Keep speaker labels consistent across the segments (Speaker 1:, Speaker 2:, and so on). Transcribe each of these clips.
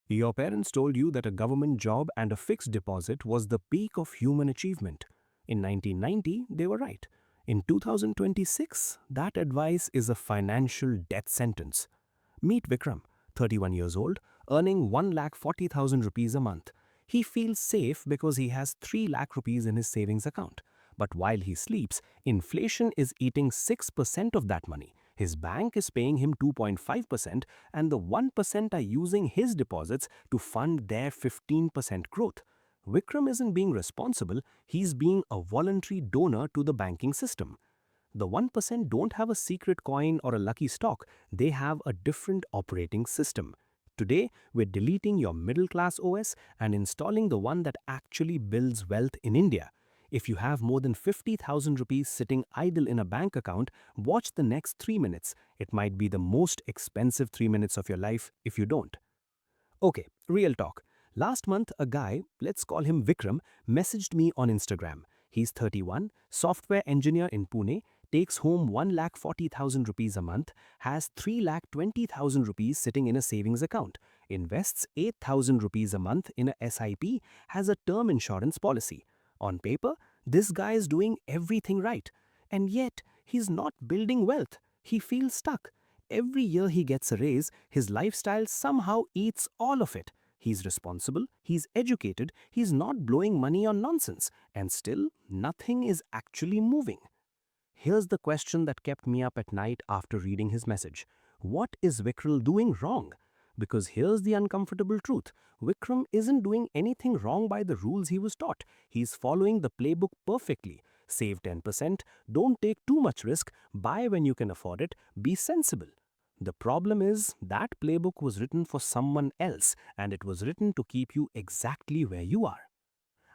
Speaker 1: Your parents told you that a government job and a fixed deposit was the peak of human achievement. In 1990, they were right. In 2026, that advice is a financial death sentence. Meet Vikram, 31 years old, earning 1,40,000 rupees a month. He feels safe because he has 3 lakh rupees in his savings account. But while he sleeps, inflation is eating 6% of that money. His bank is paying him 2.5%, and the 1% are using his deposits to fund their 15% growth. Vikram isn't being responsible, he's being a voluntary donor to the banking system. The 1% don't have a secret coin or a lucky stock, they have a different operating system. Today, we're deleting your middle class OS and installing the one that actually builds wealth in India. If you have more than 50,000 rupees sitting idle in a bank account, watch the next 3 minutes. It might be the most expensive 3 minutes of your life if you don't. Okay, real talk. Last month, a guy, let's call him Vikram, messaged me on Instagram. He's 31, software engineer in Pune, takes home 1,40,000 rupees a month, has 3,20,000 rupees sitting in a savings account, invests 8,000 rupees a month in a SIP, has a term insurance policy. On paper, this guy is doing everything right. And yet, he's not building wealth. He feels stuck. Every year he gets a raise, his lifestyle somehow eats all of it. He's responsible, he's educated, he's not blowing money on nonsense, and still, nothing is actually moving. Here's the question that kept me up at night after reading his message. What is Vikram doing wrong? Because here's the uncomfortable truth. Vikram isn't doing anything wrong by the rules he was taught. He's following the playbook perfectly. Save 10%, don't take too much risk, buy when you can afford it, be sensible. The problem is that playbook was written for someone else and it was written to keep you exactly where you are.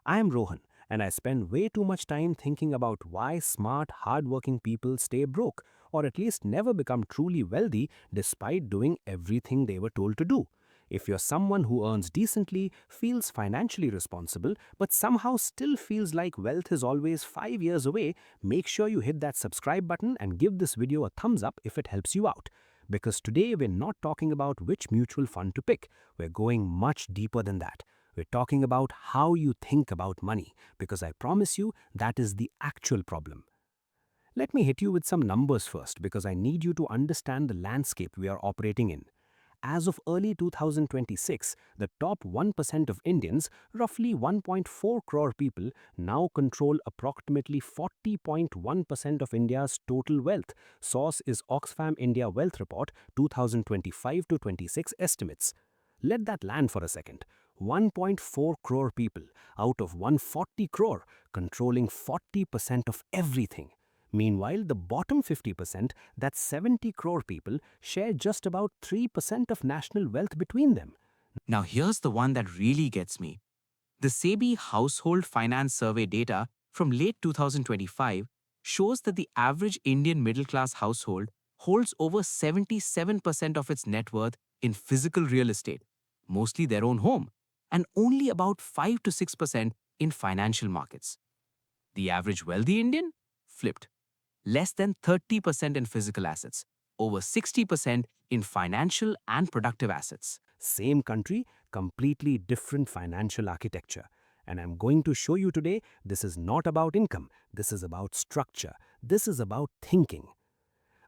Speaker 1: I am Rohan, and I spend way too much time thinking about why smart, hardworking people stay broke, or at least never become truly wealthy despite doing everything they were told to do. If you're someone who earns decently, feels financially responsible, but somehow still feels like wealth is always 5 years away, make sure you hit that subscribe button and give this video a thumbs up if it helps you out. Because today we're not talking about which mutual fund to pick, we're going much deeper than that. We're talking about how you think about money, because I promise you that is the actual problem. Let me hit you with some numbers first, because I need you to understand the landscape we are operating in. As of early 2026, the top 1% of Indians, roughly 1.4 crore people, now control approximately 40.1% of India's total wealth. Source is Oxfam India Wealth Report 2025 to 26 estimates. Let that land for a second. 1.4 crore people out of 140 crore controlling 40% of everything. Meanwhile, the bottom 50%, that's 70 crore people, share just about 3% of national wealth between them.
Speaker 2: Now, here's the one that really gets me. The SEBI Household Finance Survey data from late 2025 shows that the average Indian middle class household holds over 77% of its net worth in physical real estate, mostly their own home, and only about 5 to 6% in financial markets. The average wealthy Indian? Flipped. Less than 30% in physical assets, over 60% in financial and productive assets.
Speaker 1: Same country, completely different financial architecture. And I'm going to show you today this is not about income, this is about structure, this is about thinking.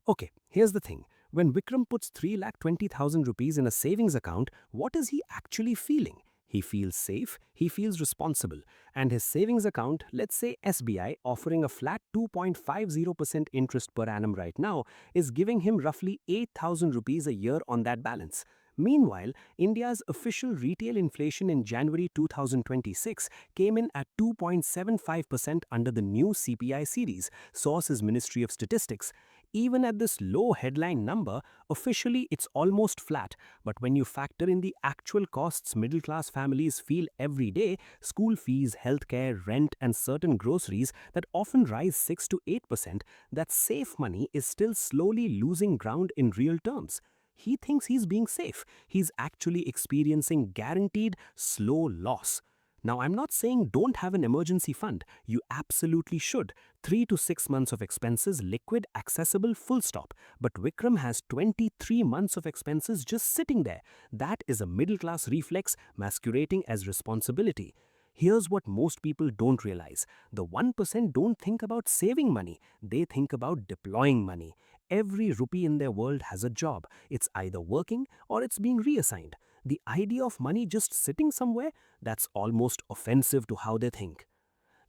Speaker 1: Okay, here's the thing. When Vikram puts 3,20,000 rupees in a savings account, what is he actually feeling? He feels safe, he feels responsible, and his savings account, let's say SBI, offering a flat 2.50% interest per annum right now, is giving him roughly 8,000 rupees a year on that balance. Meanwhile, India's official retail inflation in January 2026 came in at 2.75% under the new CPI series, source is Ministry of Statistics. Even at this low headline number, officially it's almost flat, but when you factor in the actual costs middle-class families feel every day, school fees, healthcare, rent, and certain groceries that often rise 6 to 8%, that safe money is still slowly losing ground in real terms. He thinks he's being safe. He's actually experiencing guaranteed slow loss. Now, I'm not saying don't have an emergency fund. You absolutely should. 3 to 6 months of expenses, liquid, accessible, full stop. But Vikram has 23 months of expenses just sitting there. That is a middle class reflex masquerading as responsibility. Here's what most people don't realize. The 1% don't think about saving money, they think about deploying money. Every rupee in their world has a job. It's either working or it's being reassigned. The idea of money just sitting somewhere, that's almost offensive to how they think.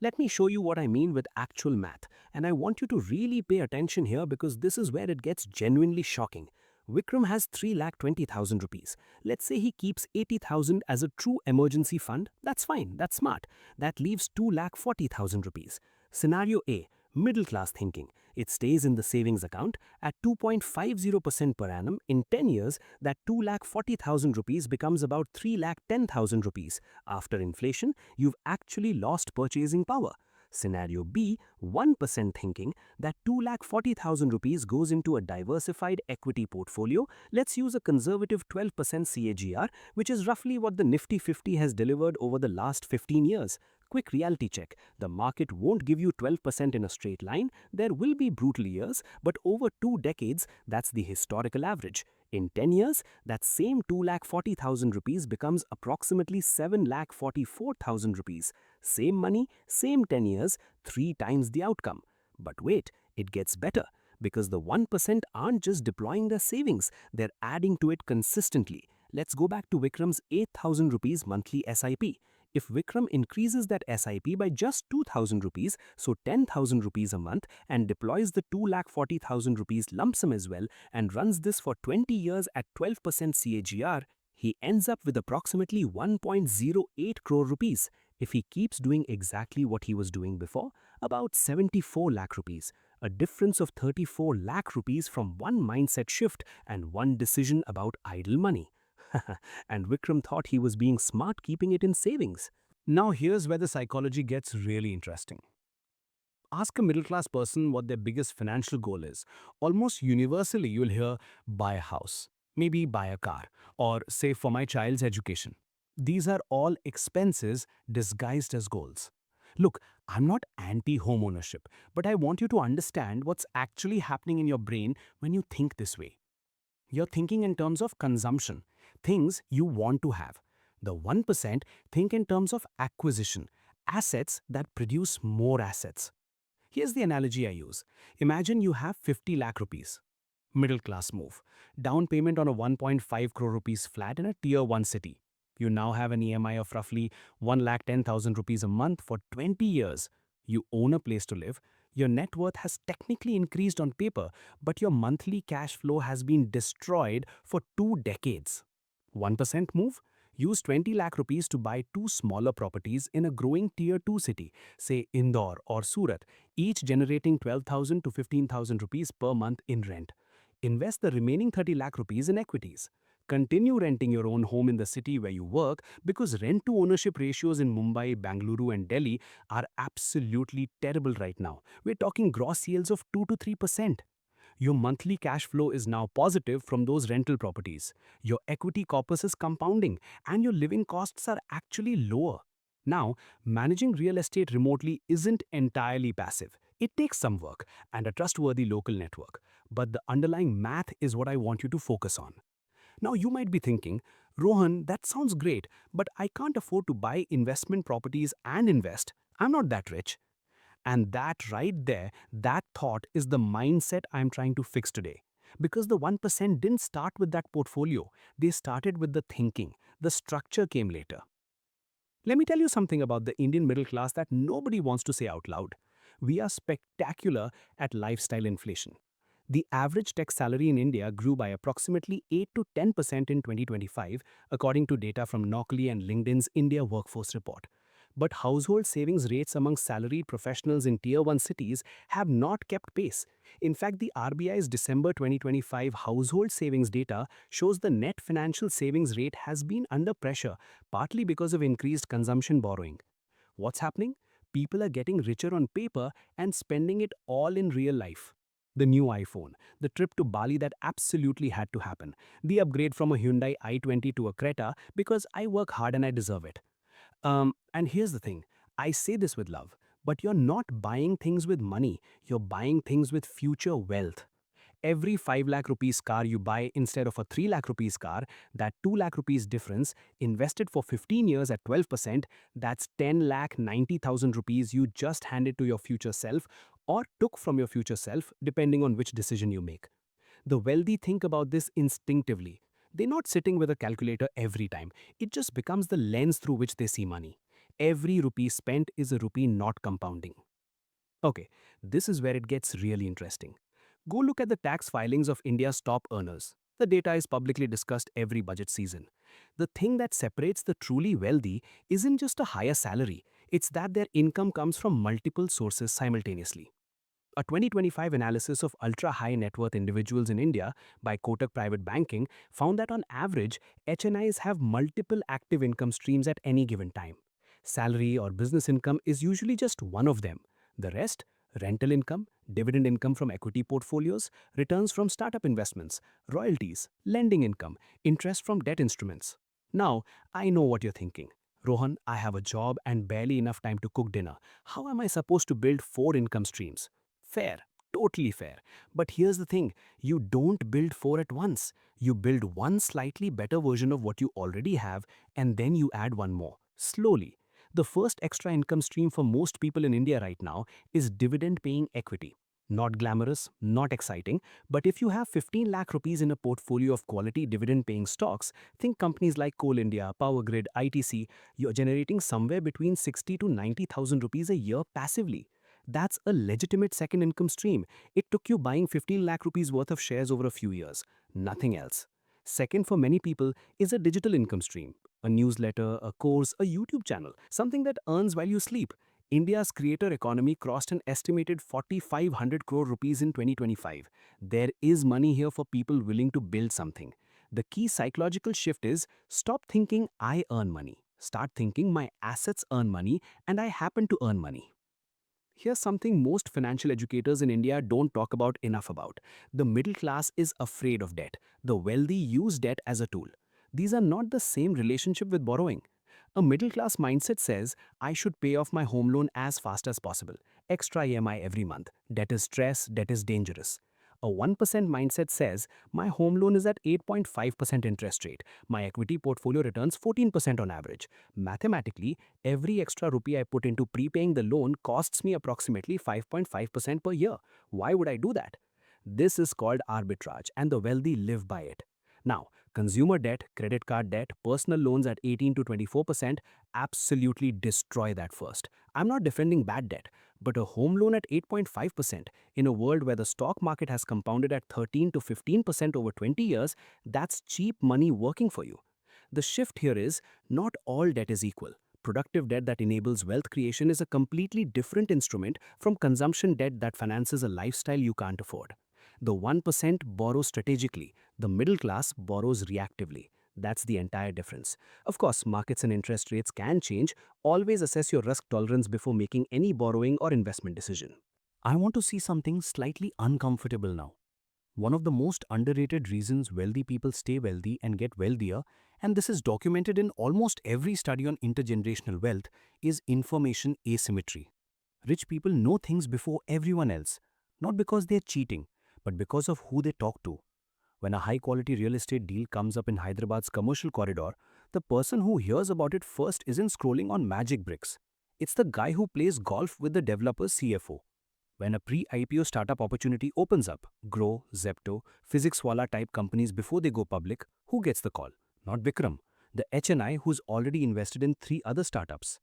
Speaker 1: Let me show you what I mean with actual math, and I want you to really pay attention here because this is where it gets genuinely shocking. Vikram has 3,20,000 rupees. Let's say he keeps 80,000 as a true emergency fund. That's fine, that's smart. That leaves 2,40,000 rupees. Scenario A, middle class thinking. It stays in the savings account at 2.50% per annum. In 10 years, that 2,40,000 rupees becomes about 3,10,000 rupees. After inflation, you've actually lost purchasing power. Scenario B, 1% thinking, that 2,40,000 rupees goes into a diversified equity portfolio. Let's use a conservative 12% CAGR, which is roughly what the Nifty 50 has delivered over the last 15 years. Quick reality check. The market won't give you 12% in a straight line. There will be brutal years, but over 2 decades, that's the historical average. In 10 years, that same 2,40,000 rupees becomes approximately 7,44,000 rupees. Same money, same 10 years, 3 times the outcome. But wait, it gets better because the 1% aren't just deploying their savings, they're adding to it consistently. Let's go back to Vikram's 8,000 rupees monthly SIP. If Vikram increases that SIP by just 2,000 rupees, so 10,000 rupees a month, and deploys the 2,40,000 rupees lump sum as well, and runs this for 20 years at 12% CAGR, he ends up with approximately 1.08 crore rupees. If he keeps doing exactly what he was doing before, about 74 lakh rupees. A difference of 34 lakh rupees from one mindset shift and one decision about idle money. And Vikram thought he was being smart keeping it in savings. Now, here's where the psychology gets really interesting. Ask a middle class person what their biggest financial goal is. Almost universally, you'll hear buy a house, maybe buy a car, or save for my child's education. These are all expenses disguised as goals. Look, I'm not anti home ownership, but I want you to understand what's actually happening in your brain when you think this way. You're thinking in terms of consumption, things you want to have. The 1% think in terms of acquisition, assets that produce more assets. Here's the analogy I use. Imagine you have 50 lakh rupees. Middle class move. Down payment on a 1.5 crore rupees flat in a tier 1 city. You now have an EMI of roughly 1,10,000 rupees a month for 20 years. You own a place to live. Your net worth has technically increased on paper, but your monthly cash flow has been destroyed for 2 decades. 1% move? Use 20 lakh rupees to buy two smaller properties in a growing tier 2 city, say Indore or Surat, each generating 12,000 to 15,000 rupees per month in rent. Invest the remaining 30 lakh rupees in equities. Continue renting your own home in the city where you work because rent to ownership ratios in Mumbai, Bangalore, and Delhi are absolutely terrible right now. We're talking gross yields of 2 to 3%. Your monthly cash flow is now positive from those rental properties. Your equity corpus is compounding, and your living costs are actually lower. Now, managing real estate remotely isn't entirely passive. It takes some work and a trustworthy local network. But the underlying math is what I want you to focus on. Now, you might be thinking, Rohan, that sounds great, but I can't afford to buy investment properties and invest. I'm not that rich. And that right there, that thought is the mindset I'm trying to fix today. Because the 1% didn't start with that portfolio, they started with the thinking. The structure came later. Let me tell you something about the Indian middle class that nobody wants to say out loud. We are spectacular at lifestyle inflation. The average tech salary in India grew by approximately 8 to 10% in 2025, according to data from Naukri and LinkedIn's India Workforce Report. But household savings rates among salaried professionals in Tier 1 cities have not kept pace. In fact, the RBI's December 2025 household savings data shows the net financial savings rate has been under pressure, partly because of increased consumption borrowing. What's happening? People are getting richer on paper and spending it all in real life. The new iPhone, the trip to Bali that absolutely had to happen, the upgrade from a Hyundai i20 to a Creta because I work hard and I deserve it. And here's the thing, I say this with love, but you're not buying things with money, you're buying things with future wealth. Every 5 lakh rupees car you buy instead of a 3 lakh rupees car, that 2 lakh rupees difference, invested for 15 years at 12%, that's 10 lakh 90,000 rupees you just handed to your future self or took from your future self, depending on which decision you make. The wealthy think about this instinctively. They're not sitting with a calculator every time. It just becomes the lens through which they see money. Every rupee spent is a rupee not compounding. Okay, this is where it gets really interesting. Go look at the tax filings of India's top earners. The data is publicly discussed every budget season. The thing that separates the truly wealthy isn't just a higher salary, it's that their income comes from multiple sources simultaneously. A 2025 analysis of ultra-high net worth individuals in India by Kotak Private Banking found that on average, HNIs have multiple active income streams at any given time. Salary or business income is usually just one of them. The rest, rental income, dividend income from equity portfolios, returns from startup investments, royalties, lending income, interest from debt instruments. Now, I know what you're thinking. Rohan, I have a job and barely enough time to cook dinner. How am I supposed to build 4 income streams? Fair, totally fair. But here's the thing, you don't build 4 at once. You build one slightly better version of what you already have, and then you add one more, slowly. The first extra income stream for most people in India right now is dividend paying equity. Not glamorous, not exciting, but if you have 15 lakh rupees in a portfolio of quality dividend paying stocks, think companies like Coal India, Power Grid, ITC, you're generating somewhere between 60 to 90,000 rupees a year passively. That's a legitimate second income stream. It took you buying 15 lakh rupees worth of shares over a few years. Nothing else. Second, for many people, is a digital income stream. A newsletter, a course, a YouTube channel, something that earns while you sleep. India's creator economy crossed an estimated 4,500 crore rupees in 2025. There is money here for people willing to build something. The key psychological shift is stop thinking I earn money. Start thinking my assets earn money and I happen to earn money. Here's something most financial educators in India don't talk about enough about. The middle class is afraid of debt. The wealthy use debt as a tool. These are not the same relationship with borrowing. A middle class mindset says, I should pay off my home loan as fast as possible. Extra EMI every month. Debt is stress, debt is dangerous. A 1% mindset says, my home loan is at 8.5% interest rate. My equity portfolio returns 14% on average. Mathematically, every extra rupee I put into prepaying the loan costs me approximately 5.5% per year. Why would I do that? This is called arbitrage, and the wealthy live by it. Now, consumer debt, credit card debt, personal loans at 18 to 24% absolutely destroy that first. I'm not defending bad debt, but a home loan at 8.5% in a world where the stock market has compounded at 13 to 15% over 20 years, that's cheap money working for you. The shift here is not all debt is equal. Productive debt that enables wealth creation is a completely different instrument from consumption debt that finances a lifestyle you can't afford. The 1% borrows strategically, the middle class borrows reactively. That's the entire difference. Of course, markets and interest rates can change. Always assess your risk tolerance before making any borrowing or investment decision. I want to see something slightly uncomfortable now. One of the most underrated reasons wealthy people stay wealthy and get wealthier, and this is documented in almost every study on intergenerational wealth, is information asymmetry. Rich people know things before everyone else, not because they're cheating, but because of who they talk to. When a high quality real estate deal comes up in Hyderabad's commercial corridor, the person who hears about it first isn't scrolling on magic bricks. It's the guy who plays golf with the developer's CFO. When a pre-IPO startup opportunity opens up, Grow, Zepto, PhysicsWala type companies before they go public, who gets the call? Not Bikram, the HNI who's already invested in 3 other startups.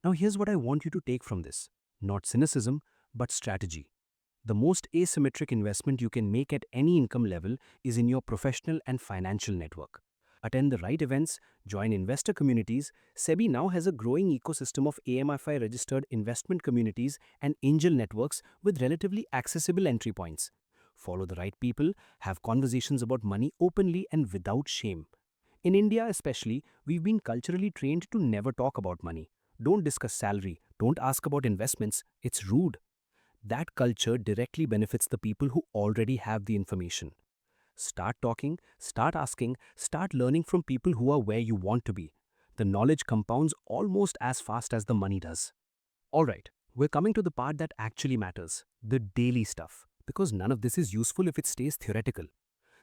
Speaker 1: Now here's what I want you to take from this. Not cynicism, but strategy. The most asymmetric investment you can make at any income level is in your professional and financial network. Attend the right events, join investor communities. SEBI now has a growing ecosystem of AMFI registered investment communities and angel networks with relatively accessible entry points. Follow the right people, have conversations about money openly and without shame. In India, especially, we've been culturally trained to never talk about money. Don't discuss salary, don't ask about investments, it's rude. That culture directly benefits the people who already have the information. Start talking, start asking, start learning from people who are where you want to be. The knowledge compounds almost as fast as the money does. Alright, we're coming to the part that actually matters, the daily stuff, because none of this is useful if it stays theoretical.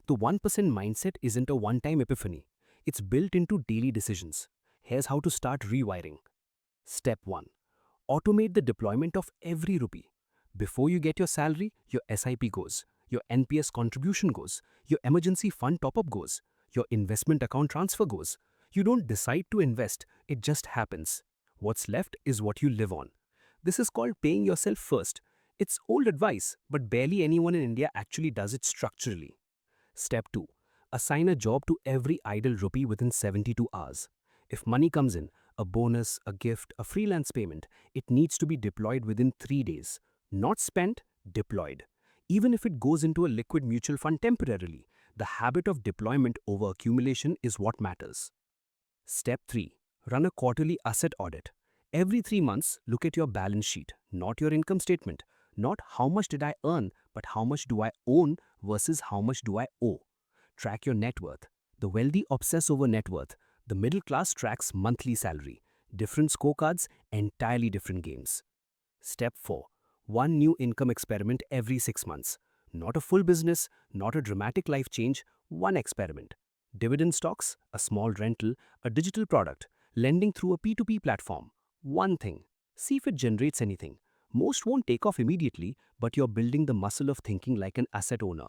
Speaker 1: The 1% mindset isn't a one-time epiphany. It's built into daily decisions. Here's how to start rewiring. Step 1. Automate the deployment of every rupee. Before you get your salary, your SIP goes, your NPS contribution goes, your emergency fund top-up goes, your investment account transfer goes. You don't decide to invest, it just happens. What's left is what you live on. This is called paying yourself first. It's old advice, but barely anyone in India actually does it structurally. Step 2. Assign a job to every idle rupee within 72 hours. If money comes in, a bonus, a gift, a freelance payment, it needs to be deployed within 3 days. Not spent, deployed. Even if it goes into a liquid mutual fund temporarily, the habit of deployment over accumulation is what matters. Step 3. Run a quarterly asset audit. Every 3 months, look at your balance sheet, not your income statement. Not how much did I earn, but how much do I own versus how much do I owe. Track your net worth. The wealthy obsess over net worth. The middle class tracks monthly salary. Different scorecards, entirely different games. Step 4. One new income experiment every 6 months. Not a full business, not a dramatic life change, one experiment. Dividend stocks, a small rental, a digital product, lending through a P2P platform. One thing. See if it generates anything. Most won't take off immediately, but you're building the muscle of thinking like an asset owner.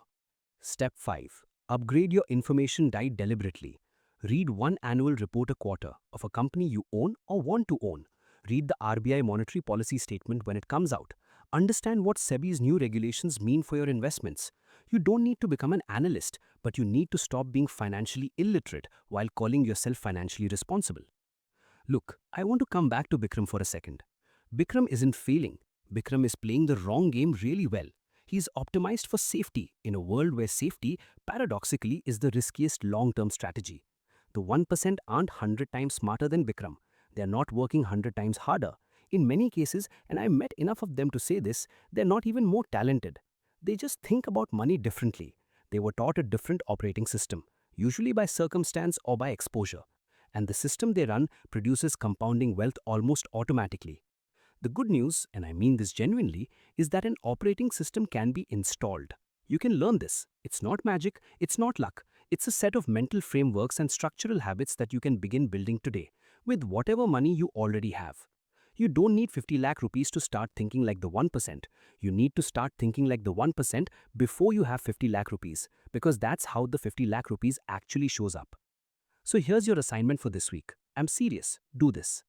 Speaker 1: Step 5. Upgrade your information diet deliberately. Read one annual report a quarter of a company you own or want to own. Read the RBI monetary policy statement when it comes out. Understand what SEBI's new regulations mean for your investments. You don't need to become an analyst, but you need to stop being financially illiterate while calling yourself financially responsible. Look, I want to come back to Bikram for a second. Bikram isn't failing. Bikram is playing the wrong game really well. He's optimized for safety in a world where safety, paradoxically, is the riskiest long-term strategy. The 1% aren't 100 times smarter than Bikram. They're not working 100 times harder. In many cases, and I've met enough of them to say this, they're not even more talented. They just think about money differently. They were taught a different operating system, usually by circumstance or by exposure. And the system they run produces compounding wealth almost automatically. The good news, and I mean this genuinely, is that an operating system can be installed. You can learn this. It's not magic, it's not luck. It's a set of mental frameworks and structural habits that you can begin building today, with whatever money you already have. You don't need 50 lakh rupees to start thinking like the 1%. You need to start thinking like the 1% before you have 50 lakh rupees, because that's how the 50 lakh rupees actually shows up. So here's your assignment for this week. I'm serious. Do this.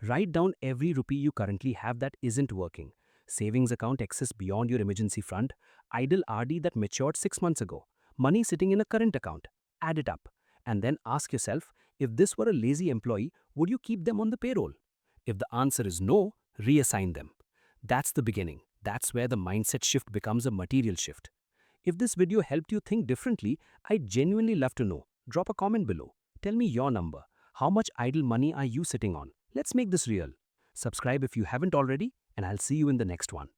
Speaker 1: Write down every rupee you currently have that isn't working. Savings account excess beyond your emergency fund, idle RD that matured 6 months ago, money sitting in a current account. Add it up. And then ask yourself, if this were a lazy employee, would you keep them on the payroll? If the answer is no, reassign them. That's the beginning. That's where the mindset shift becomes a material shift. If this video helped you think differently, I'd genuinely love to know. Drop a comment below. Tell me your number. How much idle money are you sitting on? Let's make this real. Subscribe if you haven't already, and I'll see you in the next one.